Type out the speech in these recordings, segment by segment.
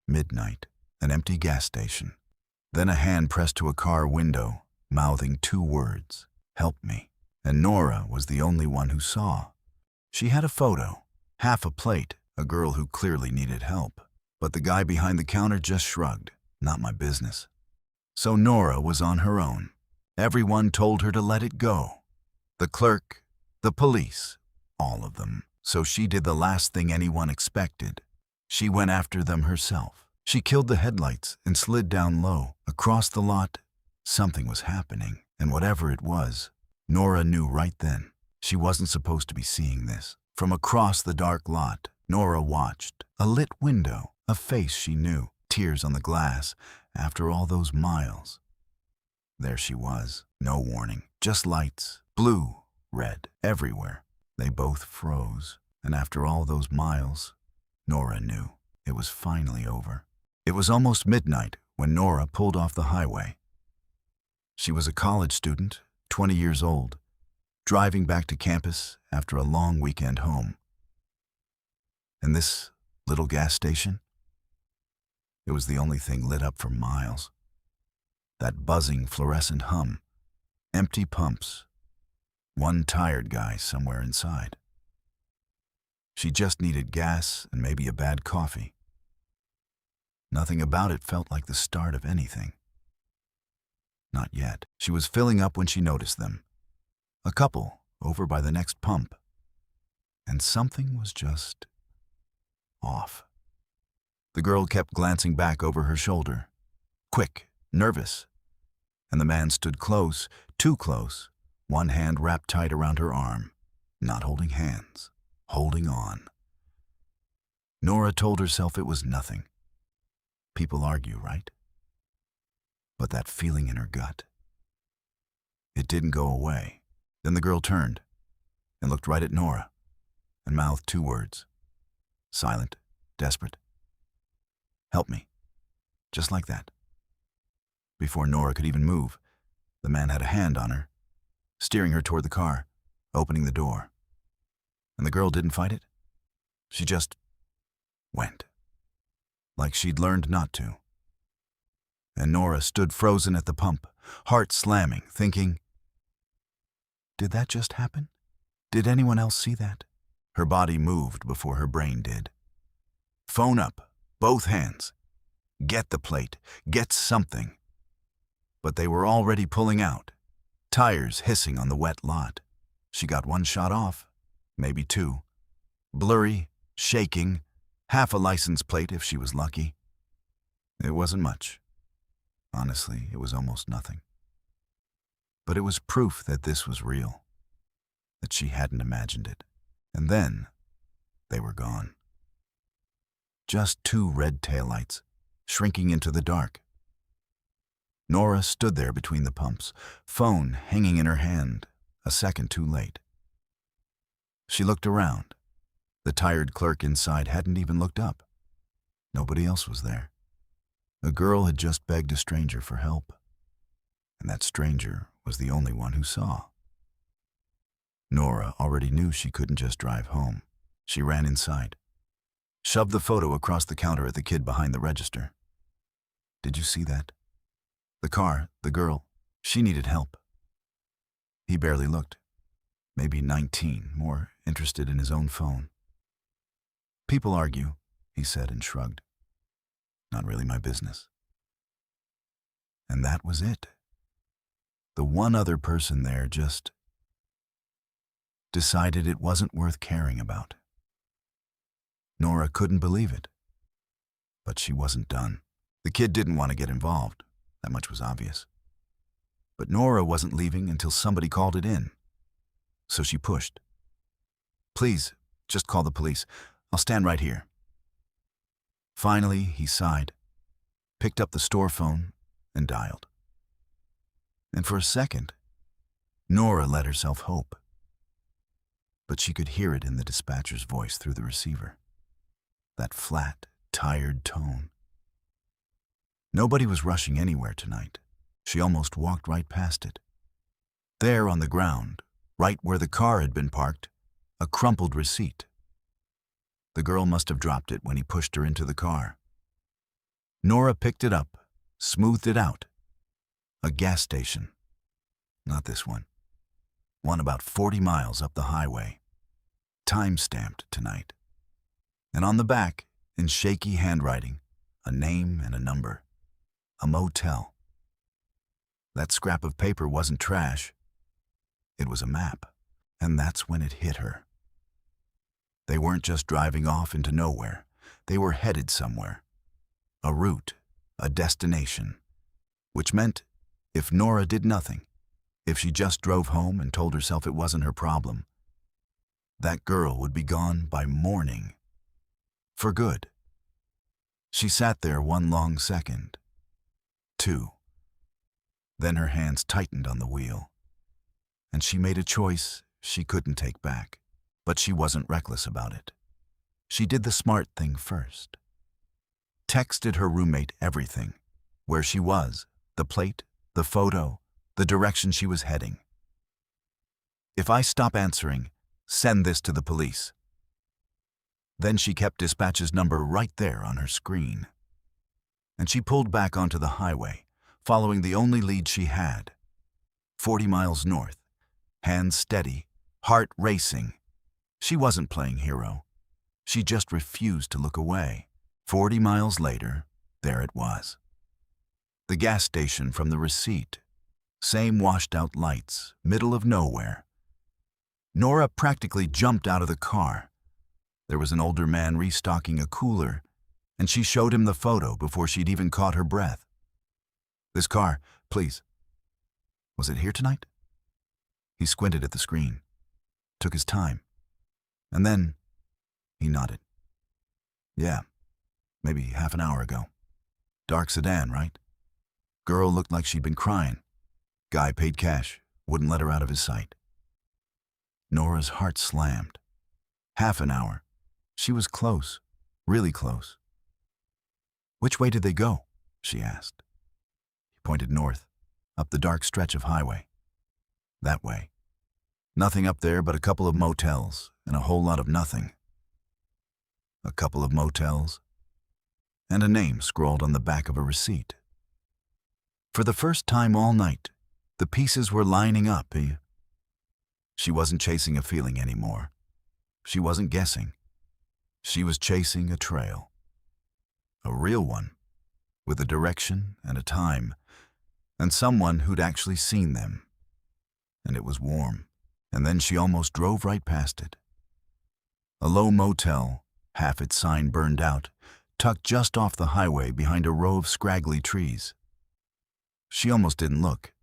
Midnight, an empty gas station. Then a hand pressed to a car window, mouthing two words, "Help me." And Nora was the only one who saw. She had a photo, half a plate, a girl who clearly needed help. But the guy behind the counter just shrugged. Not my business. So Nora was on her own. Everyone told her to let it go. The clerk, the police, all of them. So she did the last thing anyone expected. She went after them herself. She killed the headlights and slid down low. Across the lot, something was happening. And whatever it was, Nora knew right then. She wasn't supposed to be seeing this. From across the dark lot, Nora watched. A lit window, a face she knew, tears on the glass. After all those miles, there she was. No warning, just lights, blue, red, everywhere. They both froze. And after all those miles, Nora knew it was finally over. It was almost midnight when Nora pulled off the highway. She was a college student, 20 years old, driving back to campus after a long weekend home. And this little gas station? It was the only thing lit up for miles. That buzzing fluorescent hum, empty pumps, one tired guy somewhere inside. She just needed gas and maybe a bad coffee. Nothing about it felt like the start of anything. Not yet. She was filling up when she noticed them. A couple over by the next pump. And something was just off. The girl kept glancing back over her shoulder. Quick, nervous. And the man stood close, too close, one hand wrapped tight around her arm. Not holding hands, holding on. Nora told herself it was nothing. People argue, right? But that feeling in her gut, it didn't go away. Then the girl turned and looked right at Nora and mouthed two words. Silent, desperate. "Help me." Just like that. Before Nora could even move, the man had a hand on her, steering her toward the car, opening the door. And the girl didn't fight it. She just went. Like she'd learned not to. And Nora stood frozen at the pump, heart slamming, thinking, did that just happen? Did anyone else see that? Her body moved before her brain did. Phone up, both hands. Get the plate, get something. But they were already pulling out, tires hissing on the wet lot. She got one shot off, maybe two. Blurry, shaking, half a license plate if she was lucky. It wasn't much. Honestly, it was almost nothing. But it was proof that this was real, that she hadn't imagined it. And then, they were gone. Just two red taillights, shrinking into the dark. Nora stood there between the pumps, phone hanging in her hand, a second too late. She looked around. The tired clerk inside hadn't even looked up. Nobody else was there. A girl had just begged a stranger for help, and that stranger was the only one who saw. Nora already knew she couldn't just drive home. She ran inside, shoved the photo across the counter at the kid behind the register. Did you see that? The car, the girl, she needed help. He barely looked. Maybe 19, more interested in his own phone. People argue, he said and shrugged. Not really my business. And that was it. The one other person there just decided it wasn't worth caring about. Nora couldn't believe it. But she wasn't done. The kid didn't want to get involved. That much was obvious. But Nora wasn't leaving until somebody called it in. So she pushed. Please, just call the police. I'll stand right here. Finally, he sighed, picked up the store phone, and dialed. And for a second, Nora let herself hope. But she could hear it in the dispatcher's voice through the receiver. That flat, tired tone. Nobody was rushing anywhere tonight. She almost walked right past it. There on the ground, right where the car had been parked, a crumpled receipt. The girl must have dropped it when he pushed her into the car. Nora picked it up, smoothed it out. A gas station. Not this one. One about 40 miles up the highway. Time-stamped tonight. And on the back, in shaky handwriting, a name and a number. A motel. That scrap of paper wasn't trash. It was a map. And that's when it hit her. They weren't just driving off into nowhere. They were headed somewhere. A route, a destination. Which meant, if Nora did nothing, if she just drove home and told herself it wasn't her problem, that girl would be gone by morning. For good. She sat there one long second. 2. Then her hands tightened on the wheel. And she made a choice she couldn't take back. But she wasn't reckless about it. She did the smart thing first. Texted her roommate everything. Where she was, the plate, the photo, the direction she was heading. If I stop answering, send this to the police. Then she kept dispatch's number right there on her screen. And she pulled back onto the highway, following the only lead she had. 40 miles north, hands steady, heart racing. She wasn't playing hero. She just refused to look away. 40 miles later, there it was. The gas station from the receipt. Same washed-out lights, middle of nowhere. Nora practically jumped out of the car. There was an older man restocking a cooler, and she showed him the photo before she'd even caught her breath. "This car, please. Was it here tonight?" He squinted at the screen, took his time, and then he nodded. "Yeah, maybe half an hour ago. Dark sedan, right? Girl looked like she'd been crying. Guy paid cash, wouldn't let her out of his sight." Nora's heart slammed. Half an hour. She was close, really close. "Which way did they go?" she asked. He pointed north, up the dark stretch of highway. "That way. Nothing up there but a couple of motels and a whole lot of nothing." A couple of motels, and a name scrawled on the back of a receipt. For the first time all night, the pieces were lining up. She wasn't chasing a feeling anymore. She wasn't guessing. She was chasing a trail. A real one, with a direction and a time, and someone who'd actually seen them. And it was warm, and then she almost drove right past it. A low motel, half its sign burned out, tucked just off the highway behind a row of scraggly trees. She almost didn't look.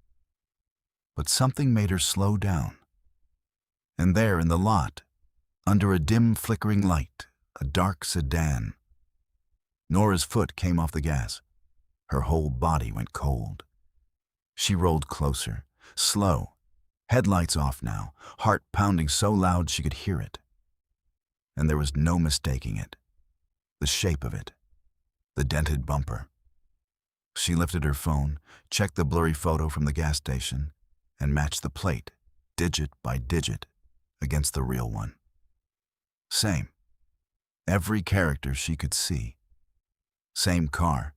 But something made her slow down. And there in the lot, under a dim flickering light, a dark sedan. Nora's foot came off the gas. Her whole body went cold. She rolled closer, slow, headlights off now, heart pounding so loud she could hear it. And there was no mistaking it. The shape of it. The dented bumper. She lifted her phone, checked the blurry photo from the gas station, and matched the plate, digit by digit, against the real one. Same. Every character she could see. Same car.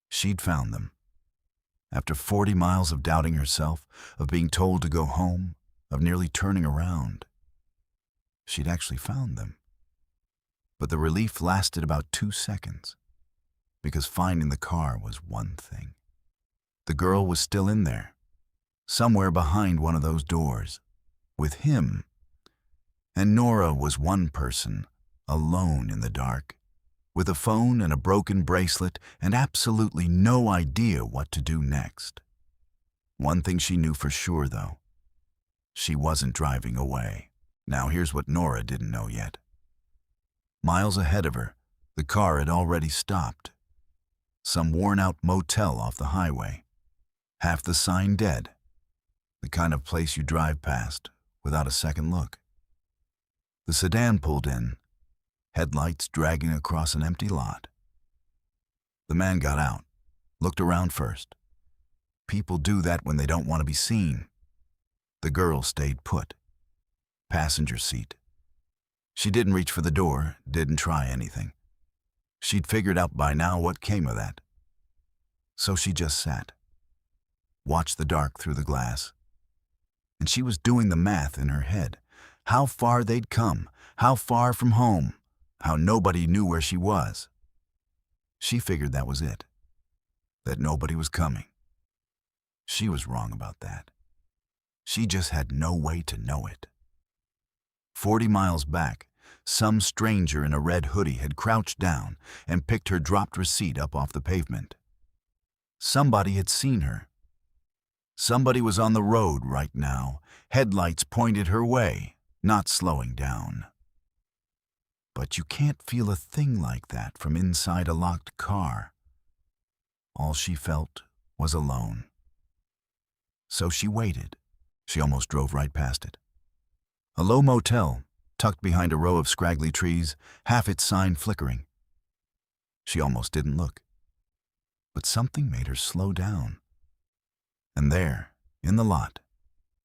She'd found them. After 40 miles of doubting herself, of being told to go home, of nearly turning around, she'd actually found them. But the relief lasted about 2 seconds, because finding the car was one thing. The girl was still in there, somewhere behind one of those doors, with him. And Nora was one person, alone in the dark, with a phone and a broken bracelet and absolutely no idea what to do next. One thing she knew for sure, though. She wasn't driving away. Now here's what Nora didn't know yet. Miles ahead of her, the car had already stopped. Some worn-out motel off the highway. Half the sign dead. The kind of place you drive past without a second look. The sedan pulled in, headlights dragging across an empty lot. The man got out, looked around first. People do that when they don't want to be seen. The girl stayed put. Passenger seat. She didn't reach for the door, didn't try anything. She'd figured out by now what came of that. So she just sat, watched the dark through the glass. And she was doing the math in her head. How far they'd come, how far from home, how nobody knew where she was. She figured that was it, that nobody was coming. She was wrong about that. She just had no way to know it. 40 miles back, some stranger in a red hoodie had crouched down and picked her dropped receipt up off the pavement. Somebody had seen her. Somebody was on the road right now, headlights pointed her way, not slowing down. But you can't feel a thing like that from inside a locked car. All she felt was alone. So she waited. She almost drove right past it. A low motel, tucked behind a row of scraggly trees, half its sign flickering. She almost didn't look. But something made her slow down. And there, in the lot,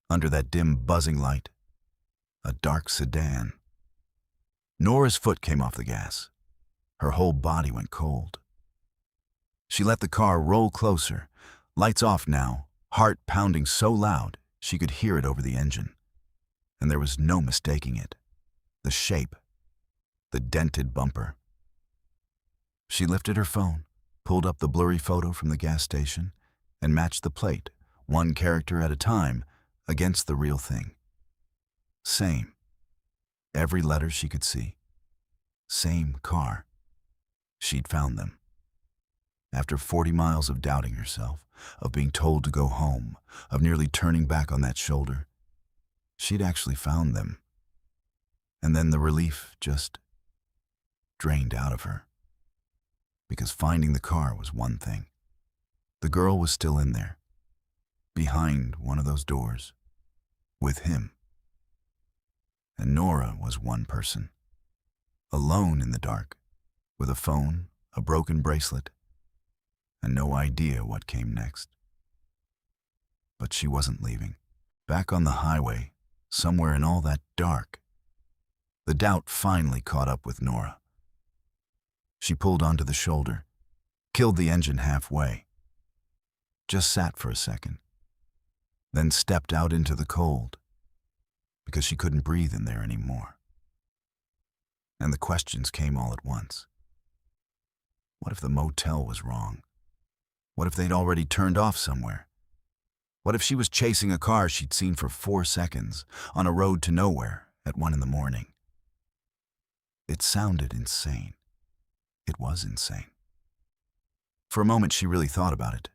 under that dim buzzing light, a dark sedan. Nora's foot came off the gas. Her whole body went cold. She let the car roll closer, lights off now, heart pounding so loud she could hear it over the engine. And there was no mistaking it. The shape, the dented bumper. She lifted her phone, pulled up the blurry photo from the gas station, and matched the plate, one character at a time, against the real thing. Same. Every letter she could see. Same car. She'd found them. After 40 miles of doubting herself, of being told to go home, of nearly turning back on that shoulder, she'd actually found them. And then the relief just drained out of her. Because finding the car was one thing. The girl was still in there, behind one of those doors, with him. And Nora was one person, alone in the dark, with a phone, a broken bracelet, and no idea what came next. But she wasn't leaving. Back on the highway, somewhere in all that dark, the doubt finally caught up with Nora. She pulled onto the shoulder, killed the engine halfway, just sat for a second, then stepped out into the cold, because she couldn't breathe in there anymore. And the questions came all at once. What if the motel was wrong? What if they'd already turned off somewhere? What if she was chasing a car she'd seen for 4 seconds on a road to nowhere at 1 a.m? It sounded insane. It was insane. For a moment she really thought about it.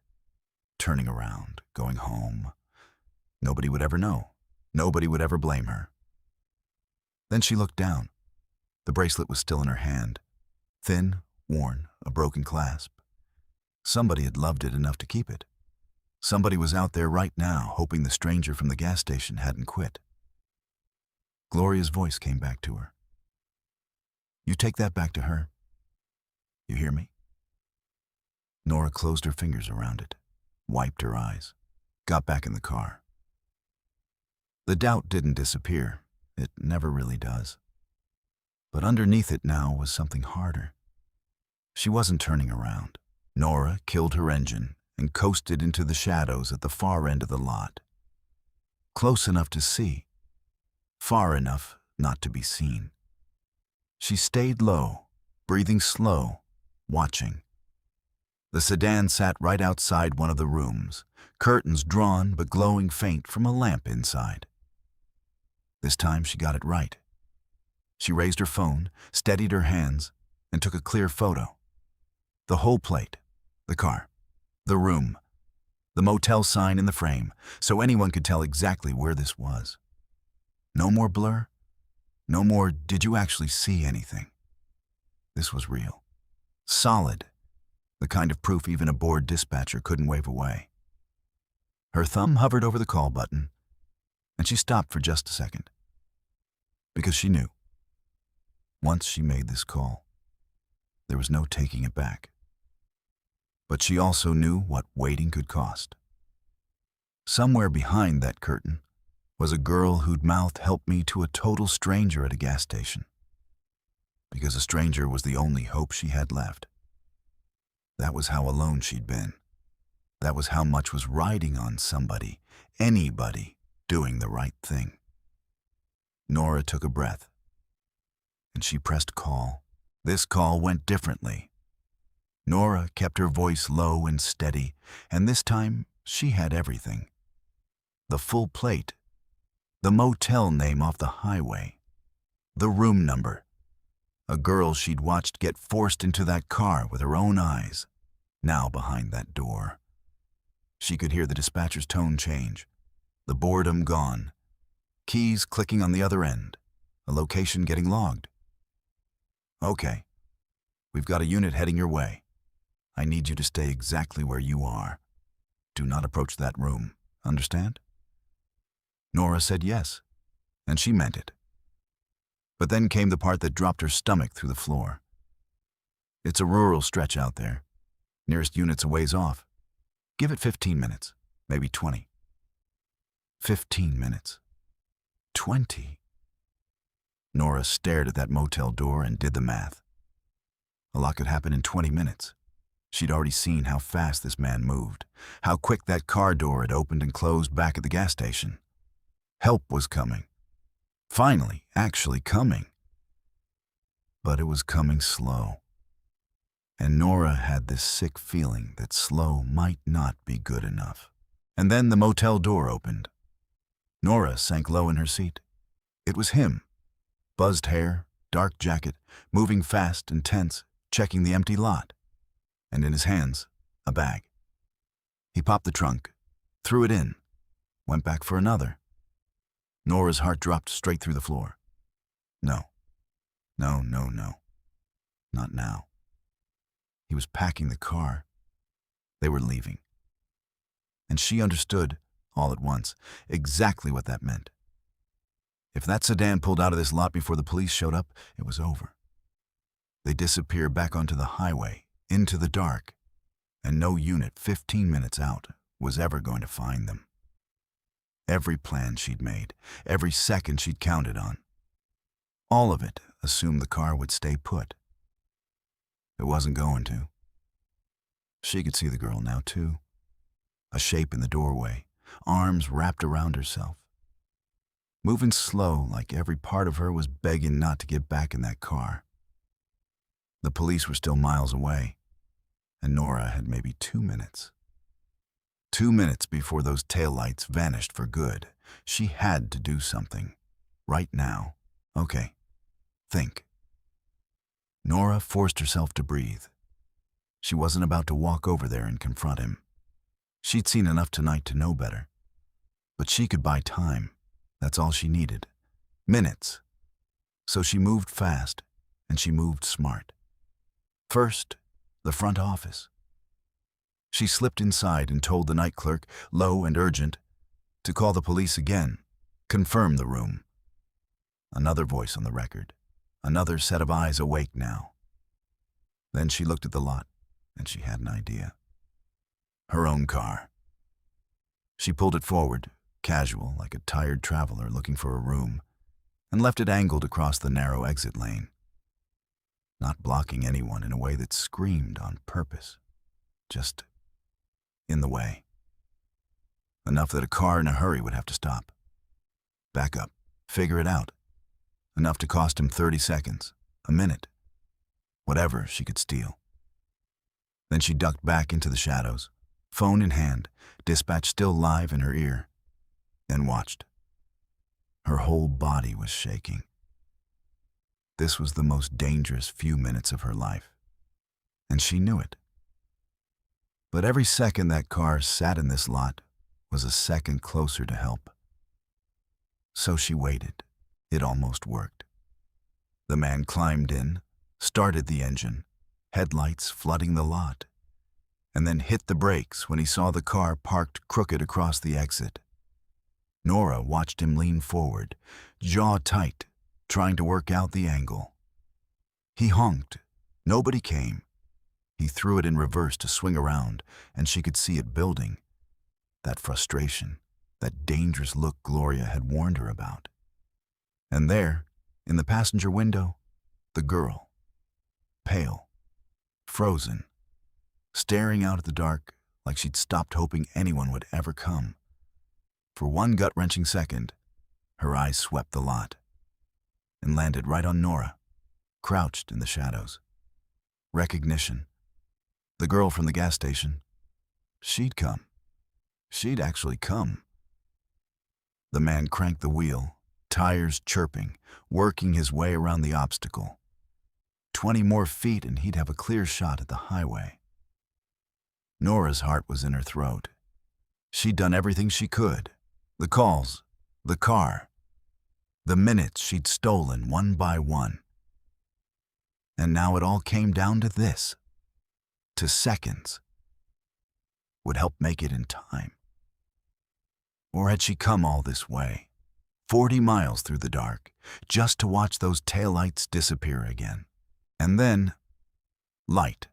Turning around, going home. Nobody would ever know. Nobody would ever blame her. Then she looked down. The bracelet was still in her hand. Thin, worn, a broken clasp. Somebody had loved it enough to keep it. Somebody was out there right now hoping the stranger from the gas station hadn't quit. Gloria's voice came back to her. You take that back to her. You hear me? Nora closed her fingers around it, wiped her eyes, got back in the car. The doubt didn't disappear. It never really does. But underneath it now was something harder. She wasn't turning around. Nora killed her engine and coasted into the shadows at the far end of the lot. Close enough to see, far enough not to be seen. She stayed low, breathing slow, watching. The sedan sat right outside one of the rooms, curtains drawn but glowing faint from a lamp inside. This time she got it right. She raised her phone, steadied her hands, and took a clear photo. The whole plate, the car, the room, the motel sign in the frame, so anyone could tell exactly where this was. No more blur. No more, did you actually see anything? This was real. Solid. The kind of proof even a bored dispatcher couldn't wave away. Her thumb hovered over the call button, and she stopped for just a second. Because she knew. Once she made this call, there was no taking it back. But she also knew what waiting could cost. Somewhere behind that curtain was a girl who'd mouthed "help me" to a total stranger at a gas station. because a stranger was the only hope she had left. That was how alone she'd been. That was how much was riding on somebody, anybody, doing the right thing. Nora took a breath, and she pressed call. This call went differently. Nora kept her voice low and steady, and this time she had everything. The full plate, the motel name off the highway, the room number, a girl she'd watched get forced into that car with her own eyes, now behind that door. She could hear the dispatcher's tone change, the boredom gone, keys clicking on the other end, a location getting logged. Okay, we've got a unit heading your way. I need you to stay exactly where you are. Do not approach that room, understand? Nora said yes, and she meant it. But then came the part that dropped her stomach through the floor. It's a rural stretch out there. Nearest unit's a ways off. Give it 15 minutes, maybe 20. 15 minutes. 20. Nora stared at that motel door and did the math. A lot could happen in 20 minutes. She'd already seen how fast this man moved, how quick that car door had opened and closed back at the gas station. Help was coming. Finally, actually coming. But it was coming slow. And Nora had this sick feeling that slow might not be good enough. And then the motel door opened. Nora sank low in her seat. It was him. Buzzed hair, dark jacket, moving fast and tense, checking the empty lot. And in his hands, a bag. He popped the trunk, threw it in, went back for another. Nora's heart dropped straight through the floor. No. No. Not now. He was packing the car. They were leaving. And she understood, all at once, exactly what that meant. If that sedan pulled out of this lot before the police showed up, it was over. They disappeared back onto the highway, into the dark, and no unit 15 minutes out was ever going to find them. Every plan she'd made, every second she'd counted on, all of it assumed the car would stay put. It wasn't going to. She could see the girl now, too. A shape in the doorway, arms wrapped around herself. Moving slow, like every part of her was begging not to get back in that car. The police were still miles away, and Nora had maybe 2 minutes. 2 minutes before those taillights vanished for good. She had to do something. Right now. Okay. Think. Nora forced herself to breathe. She wasn't about to walk over there and confront him. She'd seen enough tonight to know better. But she could buy time. That's all she needed. Minutes. So she moved fast, and she moved smart. First, the front office. She slipped inside and told the night clerk, low and urgent, to call the police again, confirm the room. Another voice on the record, another set of eyes awake now. Then she looked at the lot, and she had an idea. Her own car. She pulled it forward, casual, like a tired traveler looking for a room, and left it angled across the narrow exit lane, not blocking anyone in a way that screamed on purpose, just in the way. Enough that a car in a hurry would have to stop. Back up, figure it out. Enough to cost him 30 seconds, a minute, whatever she could steal. Then she ducked back into the shadows, phone in hand, dispatch still live in her ear, and watched. Her whole body was shaking. This was the most dangerous few minutes of her life, and she knew it. But every second that car sat in this lot was a second closer to help. So she waited. It almost worked. The man climbed in, started the engine, headlights flooding the lot, and then hit the brakes when he saw the car parked crooked across the exit. Nora watched him lean forward, jaw tight, trying to work out the angle. He honked. Nobody came. He threw it in reverse to swing around, and she could see it building. That frustration, that dangerous look Gloria had warned her about. And there, in the passenger window, The girl, pale, frozen, staring out at the dark like she'd stopped hoping anyone would ever come. For one gut-wrenching second, her eyes swept the lot and landed right on Nora, crouched in the shadows. Recognition. The girl from the gas station. She'd come. She'd actually come. The man cranked the wheel, tires chirping, working his way around the obstacle. 20 more feet and he'd have a clear shot at the highway. Nora's heart was in her throat. She'd done everything she could. The calls, the car, the minutes she'd stolen one by one. And now it all came down to this. To seconds. Would help make it in time. Or had she come all this way, 40 miles through the dark, just to watch those taillights disappear again? And then, light.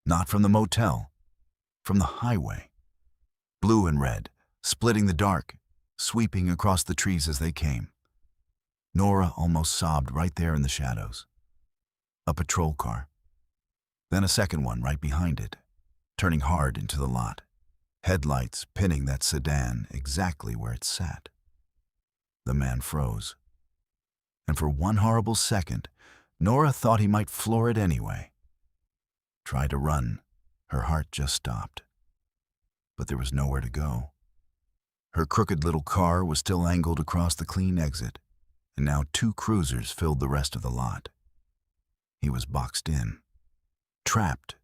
Not from the motel, from the highway. Blue and red, splitting the dark, sweeping across the trees as they came. Nora almost sobbed right there in the shadows. A patrol car. Then a second one right behind it, turning hard into the lot. Headlights pinning that sedan exactly where it sat. The man froze. And for one horrible second, Nora thought he might floor it anyway. Tried to run. Her heart just stopped. But there was nowhere to go. Her crooked little car was still angled across the clean exit, and now 2 cruisers filled the rest of the lot. He was boxed in. Trapped.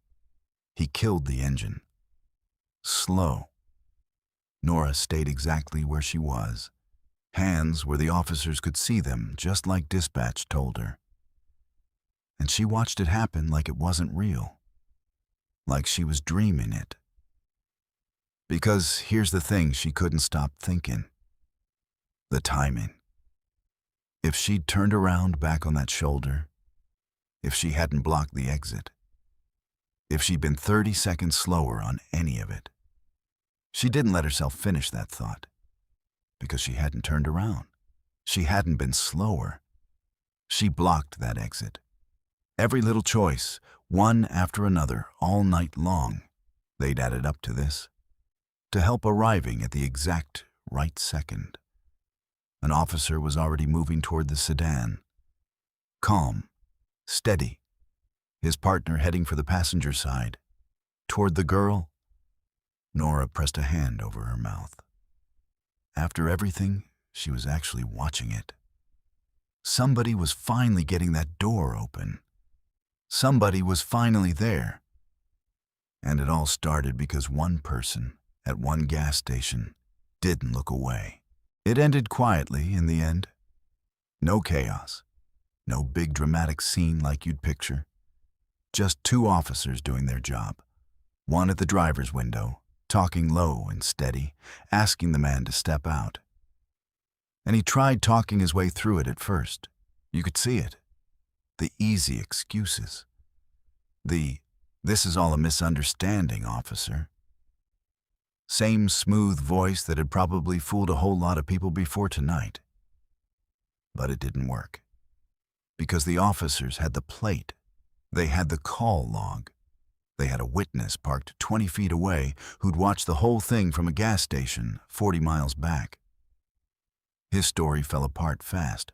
He killed the engine. Slow. Nora stayed exactly where she was, hands where the officers could see them, just like dispatch told her. And she watched it happen like it wasn't real, like she was dreaming it. Because here's the thing she couldn't stop thinking. The timing. If she'd turned around back on that shoulder, if she hadn't blocked the exit, if she'd been 30 seconds slower on any of it. She didn't let herself finish that thought, because she hadn't turned around. She hadn't been slower. She blocked that exit. Every little choice, one after another, all night long, they'd added up to this, to help arriving at the exact right second. An officer was already moving toward the sedan. Calm, steady, his partner heading for the passenger side. Toward the girl, Nora pressed a hand over her mouth. After everything, she was actually watching it. Somebody was finally getting that door open. Somebody was finally there. And it all started because one person at one gas station didn't look away. It ended quietly in the end. No chaos. No big dramatic scene like you'd picture. Just 2 officers doing their job. One at the driver's window, talking low and steady, asking the man to step out. And he tried talking his way through it at first. You could see it. The easy excuses. This is all a misunderstanding, officer. Same smooth voice that had probably fooled a whole lot of people before tonight. But it didn't work. Because the officers had the plate. They had the call log. They had a witness parked 20 feet away who'd watched the whole thing from a gas station 40 miles back. His story fell apart fast.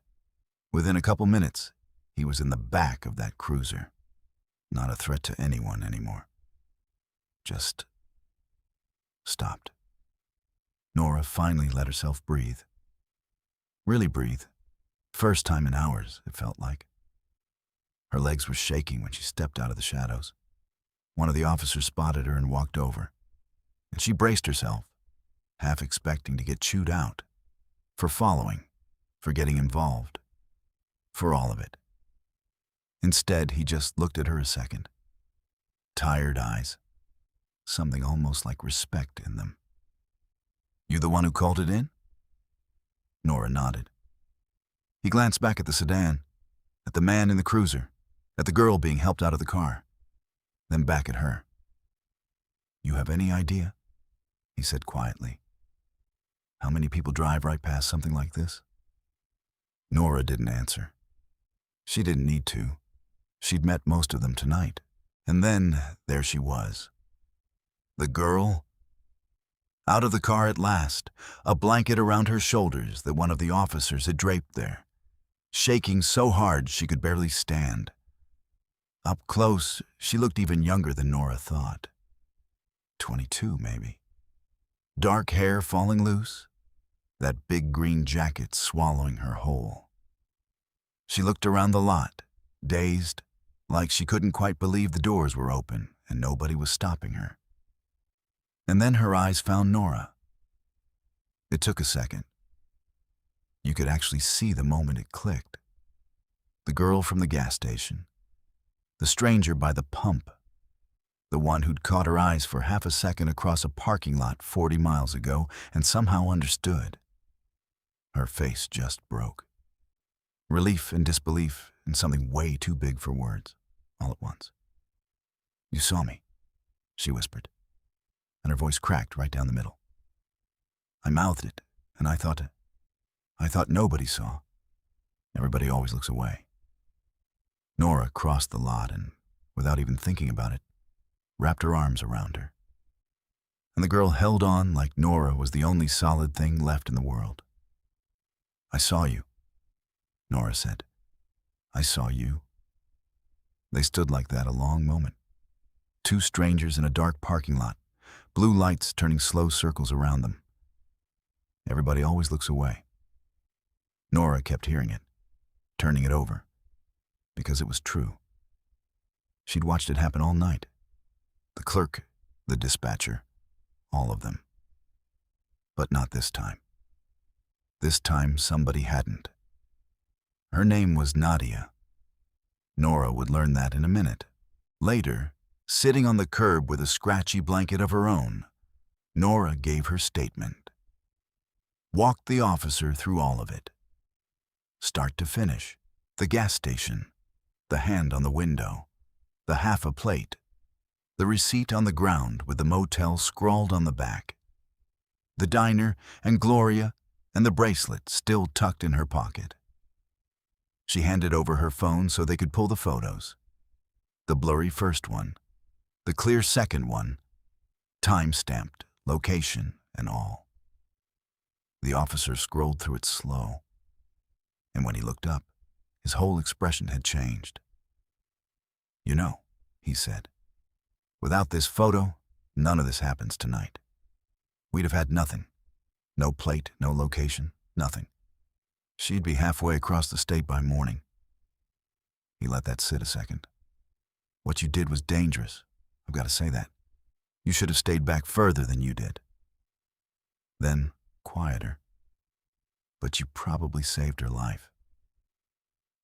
Within a couple minutes, he was in the back of that cruiser. Not a threat to anyone anymore. Just stopped. Nora finally let herself breathe. Really breathe. First time in hours, it felt like. Her legs were shaking when she stepped out of the shadows. One of the officers spotted her and walked over, and she braced herself, half expecting to get chewed out. For following, for getting involved, for all of it. Instead, he just looked at her a second. Tired eyes, something almost like respect in them. "You the one who called it in?" Nora nodded. He glanced back at the sedan, at the man in the cruiser, at the girl being helped out of the car, then back at her. "You have any idea?" he said quietly. "How many people drive right past something like this?" Nora didn't answer. She didn't need to. She'd met most of them tonight. And then there she was. The girl, out of the car at last, a blanket around her shoulders that one of the officers had draped there, shaking so hard she could barely stand. Up close, she looked even younger than Nora thought. 22, maybe. Dark hair falling loose, that big green jacket swallowing her whole. She looked around the lot, dazed, like she couldn't quite believe the doors were open and nobody was stopping her. And then her eyes found Nora. It took a second. You could actually see the moment it clicked. The girl from the gas station. The stranger by the pump. The one who'd caught her eyes for half a second across a parking lot 40 miles ago and somehow understood. Her face just broke. Relief and disbelief and something way too big for words, all at once. "You saw me," she whispered, and her voice cracked right down the middle. I mouthed it, and I thought nobody saw. Everybody always looks away. Nora crossed the lot and, without even thinking about it, wrapped her arms around her. And the girl held on like Nora was the only solid thing left in the world. "I saw you," Nora said. "I saw you." They stood like that a long moment. Two strangers in a dark parking lot, blue lights turning slow circles around them. Everybody always looks away. Nora kept hearing it, turning it over, because it was true. She'd watched it happen all night. The clerk, the dispatcher, all of them. But not this time. This time somebody hadn't. Her name was Nadia. Nora would learn that in a minute. Later, sitting on the curb with a scratchy blanket of her own, Nora gave her statement. Walked the officer through all of it. Start to finish. The gas station. The hand on the window. The half a plate. The receipt on the ground with the motel scrawled on the back. The diner and Gloria and the bracelet still tucked in her pocket. She handed over her phone so they could pull the photos. The blurry first one, the clear second one, time-stamped, location and all. The officer scrolled through it slow, and when he looked up, his whole expression had changed. "You know," he said, "without this photo, none of this happens tonight. We'd have had nothing. No plate, no location, nothing. She'd be halfway across the state by morning." He let that sit a second. "What you did was dangerous. I've got to say that. You should have stayed back further than you did." Then, quieter. "But you probably saved her life."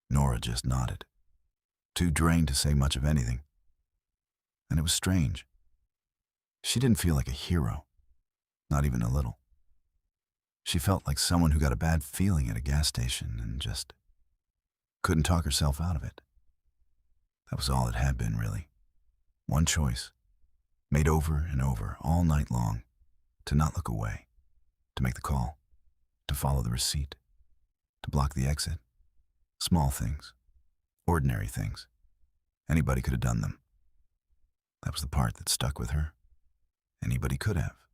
Nora just nodded, too drained to say much of anything. And it was strange. She didn't feel like a hero, not even a little. She felt like someone who got a bad feeling at a gas station and just couldn't talk herself out of it. That was all it had been, really. One choice, made over and over all night long, to not look away, to make the call, to follow the receipt, to block the exit. Small things, ordinary things. Anybody could have done them. That was the part that stuck with her. Anybody could have.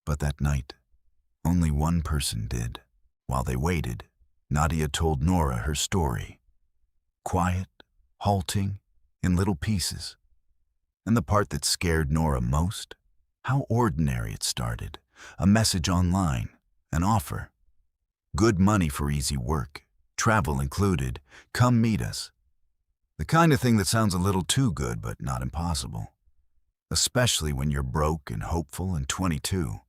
But that night, only one person did. While they waited, Nadia told Nora her story. Quiet, halting, in little pieces. And the part that scared Nora most, how ordinary it started. A message online, an offer. Good money for easy work, travel included, come meet us. The kind of thing that sounds a little too good but not impossible. Especially when you're broke and hopeful and 22.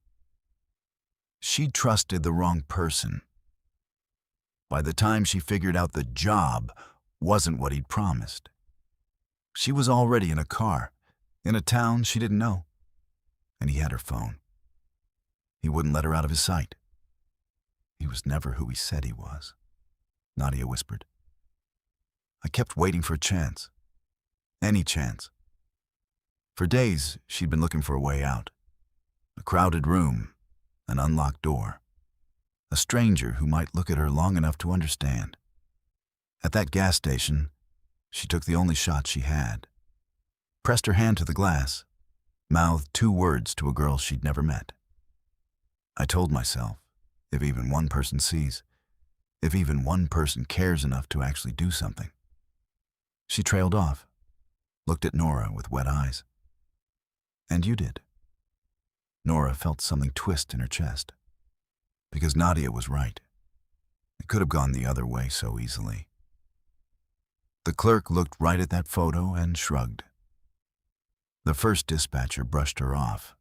She'd trusted the wrong person. By the time she figured out the job wasn't what he'd promised. She was already in a car, in a town she didn't know. And he had her phone. He wouldn't let her out of his sight. He was never who he said he was, Nadia whispered. I kept waiting for a chance. Any chance. For days, she'd been looking for a way out. A crowded room, an unlocked door. A stranger who might look at her long enough to understand. At that gas station, she took the only shot she had, pressed her hand to the glass, mouthed 2 words to a girl she'd never met. I told myself, if even one person sees, if even one person cares enough to actually do something. She trailed off, looked at Nora with wet eyes. And you did. Nora felt something twist in her chest. Because Nadia was right. It could have gone the other way so easily. The clerk looked right at that photo and shrugged. The first dispatcher brushed her off.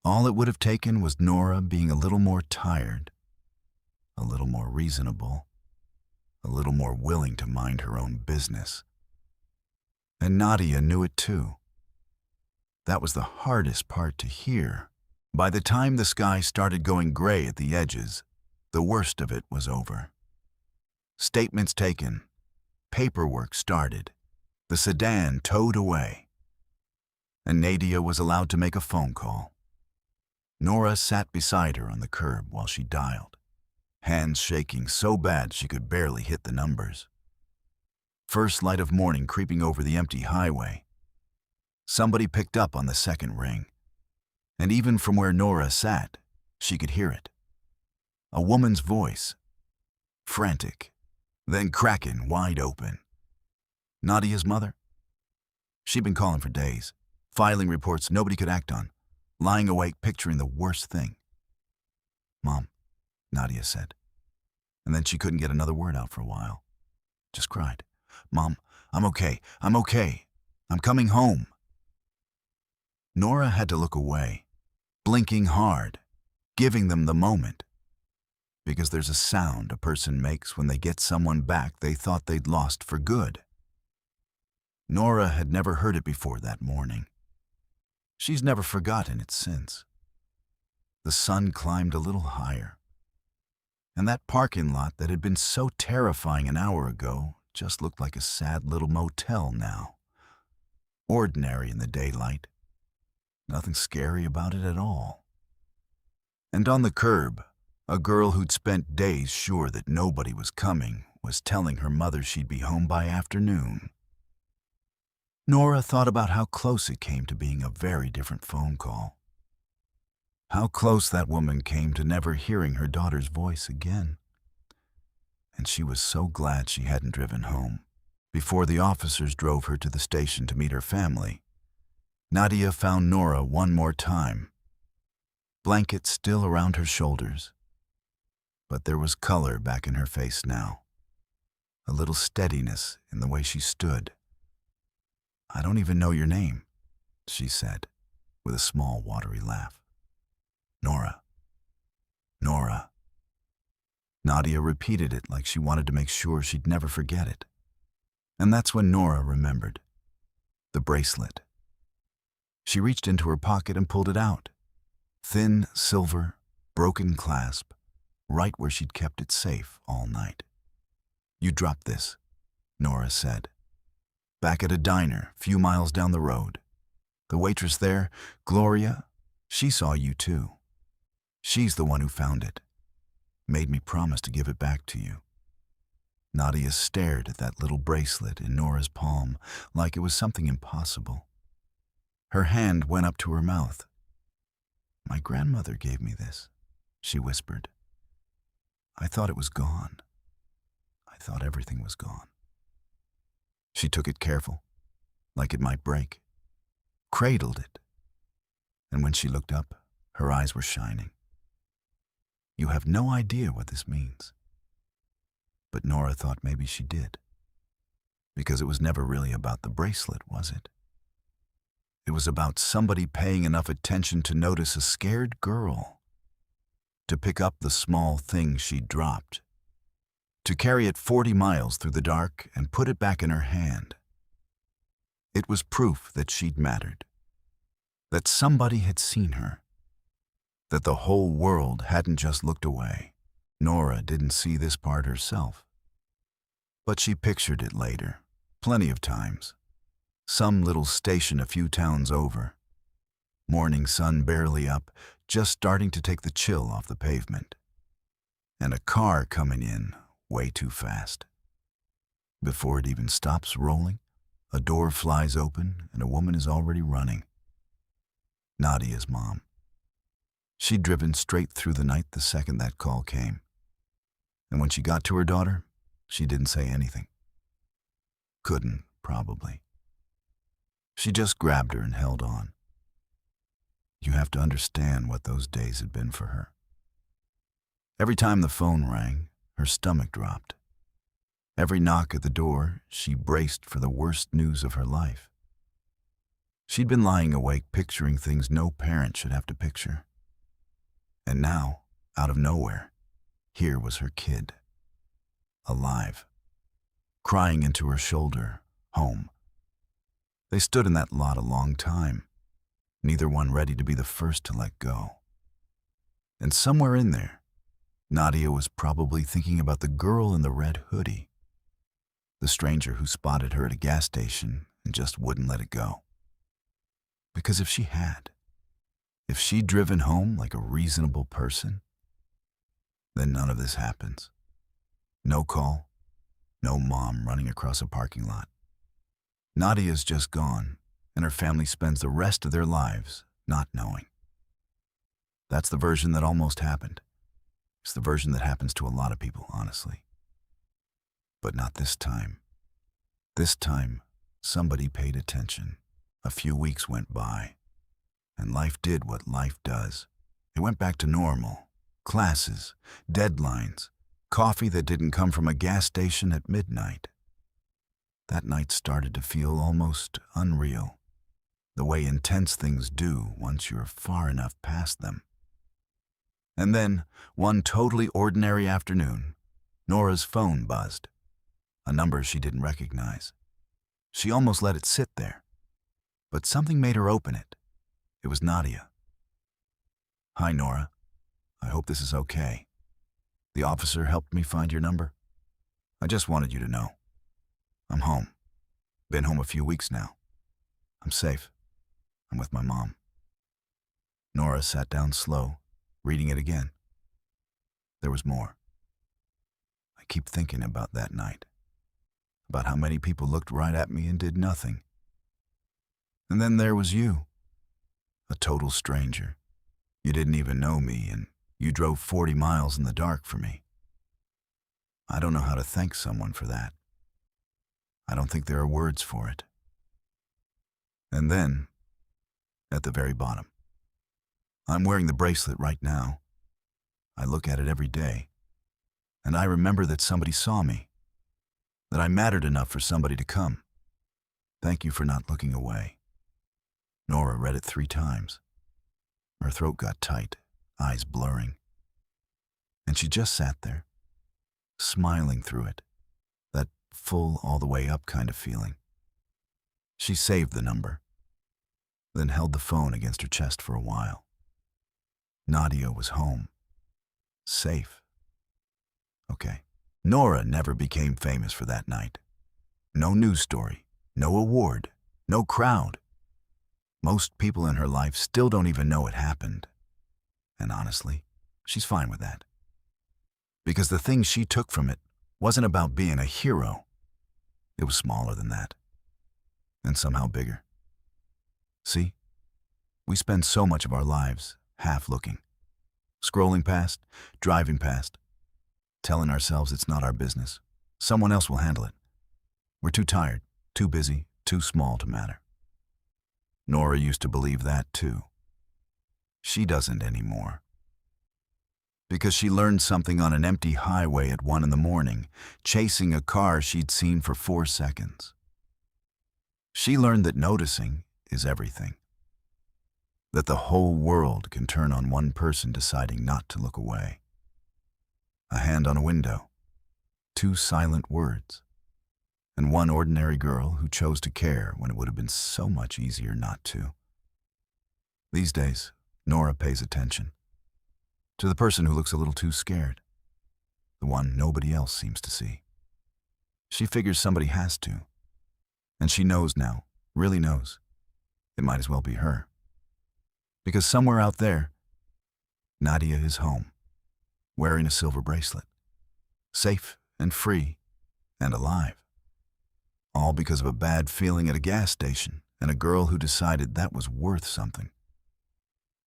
All it would have taken was Nora being a little more tired, a little more reasonable, a little more willing to mind her own business. And Nadia knew it too. That was the hardest part to hear. By the time the sky started going gray at the edges, the worst of it was over. Statements taken, paperwork started, the sedan towed away, and Nadia was allowed to make a phone call. Nora sat beside her on the curb while she dialed, hands shaking so bad she could barely hit the numbers. First light of morning creeping over the empty highway. Somebody picked up on the second ring, and even from where Nora sat, she could hear it. A woman's voice, frantic, then cracking wide open. Nadia's mother? She'd been calling for days, filing reports nobody could act on, lying awake picturing the worst thing. "Mom," Nadia said, and then she couldn't get another word out for a while. Just cried. "Mom, I'm okay, I'm coming home." Nora had to look away, blinking hard, giving them the moment. Because there's a sound a person makes when they get someone back they thought they'd lost for good. Nora had never heard it before that morning. She's never forgotten it since. The sun climbed a little higher, and that parking lot that had been so terrifying an hour ago just looked like a sad little motel now. Ordinary in the daylight. Nothing scary about it at all. And on the curb, a girl who'd spent days sure that nobody was coming was telling her mother she'd be home by afternoon. Nora thought about how close it came to being a very different phone call. How close that woman came to never hearing her daughter's voice again. And she was so glad she hadn't driven home. Before the officers drove her to the station to meet her family, Nadia found Nora one more time. Blanket still around her shoulders. But there was color back in her face now. A little steadiness in the way she stood. "I don't even know your name," she said, with a small, watery laugh. "Nora. Nora." Nadia repeated it like she wanted to make sure she'd never forget it. And that's when Nora remembered. The bracelet. She reached into her pocket and pulled it out. Thin, silver, broken clasp, right where she'd kept it safe all night. "You dropped this," Nora said. "Back at a diner, few miles down the road. The waitress there, Gloria, she saw you too. She's the one who found it. Made me promise to give it back to you." Nadia stared at that little bracelet in Nora's palm like it was something impossible. Her hand went up to her mouth. "My grandmother gave me this," she whispered. "I thought it was gone. I thought everything was gone." She took it careful, like it might break, cradled it, and when she looked up, her eyes were shining. "You have no idea what this means." But Nora thought maybe she did, because it was never really about the bracelet, was it? It was about somebody paying enough attention to notice a scared girl, to pick up the small thing she'd dropped, to carry it 40 miles through the dark and put it back in her hand. It was proof that she'd mattered, that somebody had seen her, that the whole world hadn't just looked away. Nora didn't see this part herself, but she pictured it later, plenty of times. Some little station a few towns over. Morning sun barely up, just starting to take the chill off the pavement. And a car coming in way too fast. Before it even stops rolling, a door flies open and a woman is already running. Nadia's mom. She'd driven straight through the night the second that call came. And when she got to her daughter, she didn't say anything. Couldn't, probably. She just grabbed her and held on. You have to understand what those days had been for her. Every time the phone rang, her stomach dropped. Every knock at the door, she braced for the worst news of her life. She'd been lying awake picturing things no parent should have to picture. And now, out of nowhere, here was her kid. Alive. Crying into her shoulder, home. They stood in that lot a long time, neither one ready to be the first to let go. And somewhere in there, Nadia was probably thinking about the girl in the red hoodie, the stranger who spotted her at a gas station and just wouldn't let it go. Because if she'd driven home like a reasonable person, then none of this happens. No call, no mom running across a parking lot. Nadia's just gone, and her family spends the rest of their lives not knowing. That's the version that almost happened. It's the version that happens to a lot of people, honestly. But not this time. This time, somebody paid attention. A few weeks went by, and life did what life does. It went back to normal. Classes, deadlines, coffee that didn't come from a gas station at midnight. That night started to feel almost unreal, the way intense things do once you're far enough past them. And then, one totally ordinary afternoon, Nora's phone buzzed, a number she didn't recognize. She almost let it sit there, but something made her open it. It was Nadia. "Hi, Nora. I hope this is okay. The officer helped me find your number. I just wanted you to know. I'm home. Been home a few weeks now. I'm safe. I'm with my mom." Nora sat down slow, reading it again. There was more. "I keep thinking about that night, about how many people looked right at me and did nothing. And then there was you, a total stranger. You didn't even know me, and you drove 40 miles in the dark for me. I don't know how to thank someone for that. I don't think there are words for it." And then, at the very bottom, "I'm wearing the bracelet right now. I look at it every day, and I remember that somebody saw me, that I mattered enough for somebody to come. Thank you for not looking away." Nora read it 3 times. Her throat got tight, eyes blurring. And she just sat there, smiling through it, that full all the way up kind of feeling. She saved the number, then held the phone against her chest for a while. Nadia was home. Safe. Okay. Nora never became famous for that night. No news story, no award, no crowd. Most people in her life still don't even know it happened. And honestly, she's fine with that. Because the thing she took from it wasn't about being a hero. It was smaller than that. And somehow bigger. See? We spend so much of our lives half looking. Scrolling past, driving past, telling ourselves it's not our business. Someone else will handle it. We're too tired, too busy, too small to matter. Nora used to believe that too. She doesn't anymore. Because she learned something on an empty highway at 1 a.m, chasing a car she'd seen for 4 seconds. She learned that noticing is everything. That the whole world can turn on one person deciding not to look away. A hand on a window, 2 silent words, and one ordinary girl who chose to care when it would have been so much easier not to. These days, Nora pays attention to the person who looks a little too scared, the one nobody else seems to see. She figures somebody has to, and she knows now, really knows, it might as well be her. Because somewhere out there, Nadia is home, wearing a silver bracelet, safe and free and alive. all because of a bad feeling at a gas station and a girl who decided that was worth something.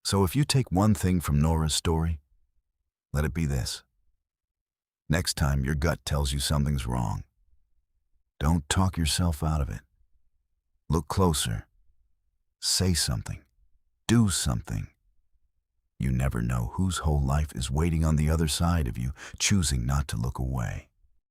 So if you take one thing from Nora's story, let it be this. Next time your gut tells you something's wrong, don't talk yourself out of it. Look closer. Say something. Do something. You never know whose whole life is waiting on the other side of you, choosing not to look away.